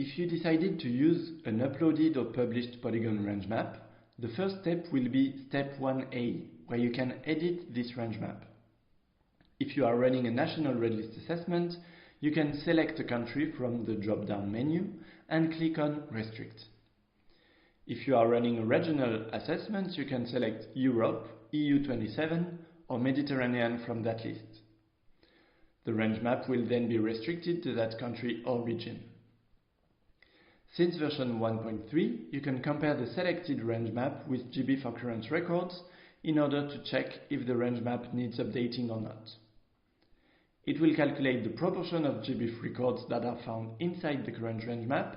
If you decided to use an uploaded or published polygon range map, the first step will be step 1A, where you can edit this range map. If you are running a national RedList assessment, you can select a country from the drop-down menu and click on Restrict. If you are running a regional assessment, you can select Europe, EU27 or Mediterranean from that list. The range map will then be restricted to that country or region. Since version 1.3, you can compare the selected range map with GBIF occurrence records in order to check if the range map needs updating or not. It will calculate the proportion of GBIF records that are found inside the current range map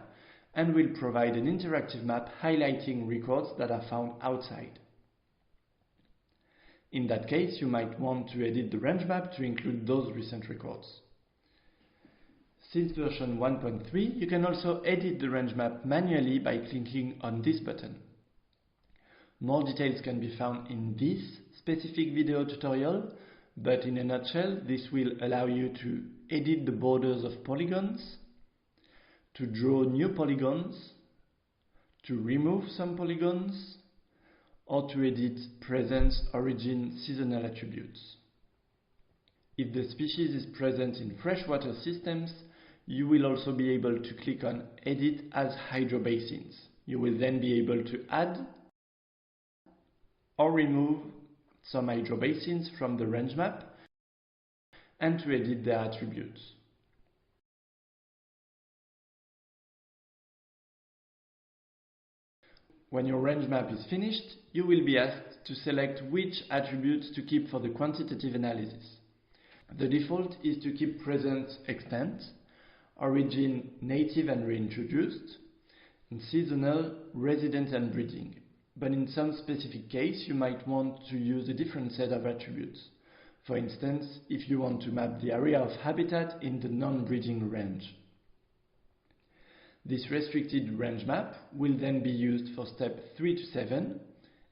and will provide an interactive map highlighting records that are found outside. In that case, you might want to edit the range map to include those recent records. Since version 1.3, you can also edit the range map manually by clicking on this button. More details can be found in this specific video tutorial, but in a nutshell, this will allow you to edit the borders of polygons, to draw new polygons, to remove some polygons, or to edit presence, origin, seasonal attributes. If the species is present in freshwater systems, you will also be able to click on Edit as hydrobasins. You will then be able to add or remove some hydrobasins from the range map and to edit their attributes. When your range map is finished, you will be asked to select which attributes to keep for the quantitative analysis. The default is to keep presence extent, origin native and reintroduced, and seasonal resident and breeding. But in some specific case, you might want to use a different set of attributes. For instance, if you want to map the area of habitat in the non-breeding range. This restricted range map will then be used for step 3 to 7,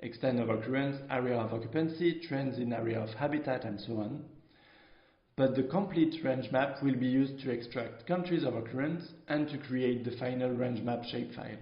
extent of occurrence, area of occupancy, trends in area of habitat, and so on. But the complete range map will be used to extract countries of occurrence and to create the final range map shapefile.